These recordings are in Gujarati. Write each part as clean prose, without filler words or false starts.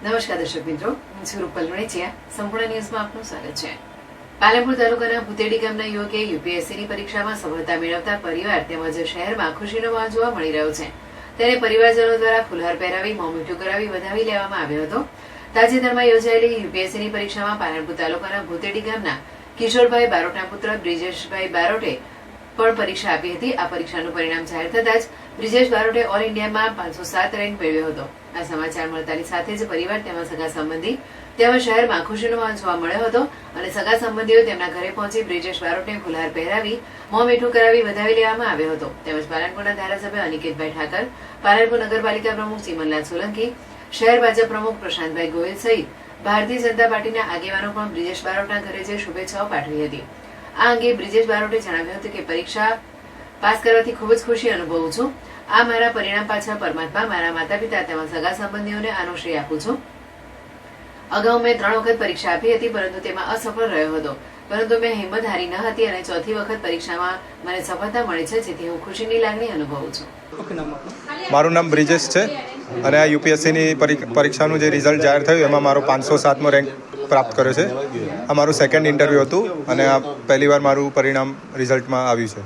નમસ્કાર દર્શક મિત્રો, હું છું રૂપલ વણેચિયા. સંપૂર્ણ ન્યૂઝમાં આપનું સ્વાગત છે. પાલનપુર તાલુકાના ભૂતેડી ગામના યુવકે યુપીએસસીની પરીક્ષામાં સફળતા મેળવતા પરિવાર તેમજ શહેરમાં ખુશીનો માહોલ જોવા મળી રહ્યો છે. તેને પરિવારજનો દ્વારા ફુલહાર પહેરાવી મોં મીઠું કરાવી વધાવી લેવામાં આવ્યો હતો. તાજેતરમાં યોજાયેલી યુપીએસસીની પરીક્ષામાં પાલનપુર તાલુકાના ભૂતેડી ગામના કિશોરભાઈ બારોટના પુત્ર બ્રિજેશભાઈ બારોટે પણ પરીક્ષા આપી હતી. આ પરીક્ષાનું પરિણામ જાહેર થતાં જ બ્રિજેશ બારોટે ઓલ ઇન્ડિયામાં 507 રેન્ક મેળવ્યો હતો. આ સમાચાર મળતાની સાથે જ પરિવાર તેમજ સગા સંબંધી તેમજ શહેરમાં ખુશીનો માહોલ જોવા મળ્યો હતો અને સગા સંબંધીઓ તેમના ઘરે પહોંચી બ્રિજેશ બારોટને ફુલહાર પહેરાવી મોં મીઠું કરાવી વધાવી લેવામાં આવ્યો હતો. તેમજ પાલનપુરના ધારાસભ્ય અનિકેતભાઈ ઠાકર, પાલનપુર નગરપાલિકા પ્રમુખ ચીમનલાલ સોલંકી, શહેર ભાજપ પ્રમુખ પ્રશાંતભાઈ ગોહિલ સહિત ભારતીય જનતા પાર્ટીના આગેવાનો પણ બ્રિજેશ બારોટના ઘરે જઈ શુભેચ્છાઓ પાઠવી હતી. આ અંગે બ્રિજેશ બારોટે જણાવ્યું હતું કે પરીક્ષા પાસ કરવાથી ખૂબ જ ખુશી અનુભવું છું. આ મારા પરિણામ પાછળ પરમાત્મા, મારા માતા પિતા તેમજ સગા સંબંધીઓને આનો શ્રેય આપું છું. અગાઉ મેં 3 વખત પરીક્ષા આપી હતી, પરંતુ તેમાં અસફળ રહ્યો હતો. પરંતુ મેં હિંમત હારી ન હતી અને ચોથી વખત પરીક્ષામાં મને સફળતા મળી છે, જેથી હું ખુશીની લાગણી અનુભવું છું. મારું નામ બ્રિજેશ છે અને આ યુપીએસસીની પરીક્ષાનું જે રિઝલ્ટ જાહેર થયું એમાં મારો 507મો રેન્ક પ્રાપ્ત કર્યો છે. આ મારું સેકન્ડ ઇન્ટરવ્યૂ હતું અને આ પહેલીવાર મારું પરિણામ રિઝલ્ટમાં આવ્યું છે.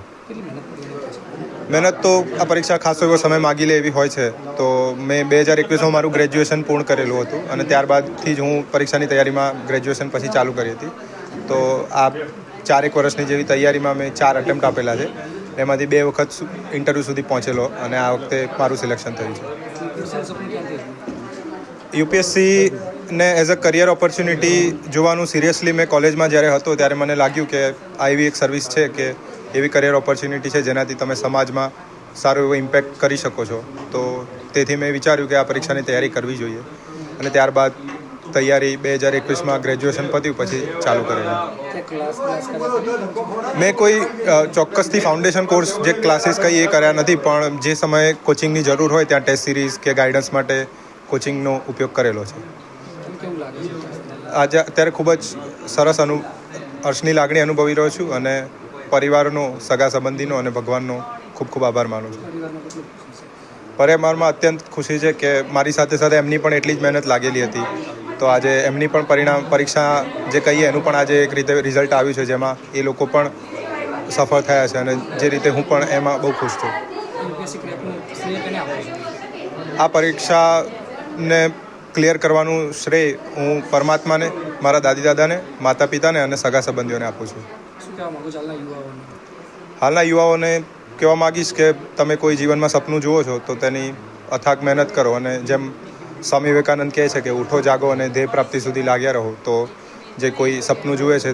મહેનત તો આ પરીક્ષા ખાસો એવો સમય માગી લે એવી હોય છે. તો મેં 2021માં મારું ગ્રેજ્યુએશન પૂર્ણ કરેલું હતું અને ત્યારબાદથી જ હું પરીક્ષાની તૈયારીમાં ગ્રેજ્યુએશન પછી ચાલુ કરી હતી. તો આ 4 વર્ષની જેવી તૈયારીમાં મેં 4 અટેમ્પ્ટ આપેલા છે. એમાંથી 2 વખત ઇન્ટરવ્યૂ સુધી પહોંચેલો અને આ વખતે મારું સિલેક્શન થયું છે. યુપીએસસીને એઝ અ કરિયર ઓપોર્ચ્યુનિટી જોવાનું સિરિયસલી મેં કોલેજમાં જ્યારે હતો ત્યારે મને લાગ્યું કે આ એવી એક સર્વિસ છે કે એવી કરિયર ઓપોર્ચ્યુનિટી છે જેનાથી તમે સમાજમાં સારો એવો ઇમ્પેક્ટ કરી શકો છો. તો તેથી મેં વિચાર્યું કે આ પરીક્ષાની તૈયારી કરવી જોઈએ અને ત્યારબાદ તૈયારી 2021માં ગ્રેજ્યુએશન પત્યું પછી ચાલુ કરેલું. મેં કોઈ ચોક્કસથી ફાઉન્ડેશન કોર્સ જે ક્લાસીસ કંઈ એ કર્યા નથી, પણ જે સમયે કોચિંગની જરૂર હોય ત્યાં ટેસ્ટ સિરીઝ કે ગાઈડન્સ માટે કોચિંગનો ઉપયોગ કરેલો છે. આજે અત્યારે ખૂબ જ સરસ હર્ષની લાગણી અનુભવી રહ્યો છું અને પરિવારનો, સગા સંબંધીનો અને ભગવાનનો ખૂબ ખૂબ આભાર માનું છું. પરિવારમાં અત્યંત ખુશી છે કે મારી સાથે સાથે એમની પણ એટલી જ મહેનત લાગેલી હતી. તો આજે એમની પણ પરીક્ષા જે કહીએ એનું પણ આજે એક રીતે રિઝલ્ટ આવ્યું છે, જેમાં એ લોકો પણ સફળ થયા છે અને જે રીતે હું પણ એમાં બહુ ખુશ છું. આ પરીક્ષાને ક્લિયર કરવાનું શ્રેય હું પરમાત્માને, મારા દાદી દાદાને, માતા પિતાને અને સગા સંબંધીઓને આપું છું. હાલના યુવાઓને કહેવા માગીશ કે તમે કોઈ જીવનમાં સપનું જુઓ છો તો તેની અથાગ મહેનત કરો અને જેમ સ્વામી વિવેકાનંદ કહે છે કે ઉઠો જાગો અને ધ્યેય પ્રાપ્તિ સુધી લાગ્યા રહો. તો જે કોઈ સપનું જુએ છે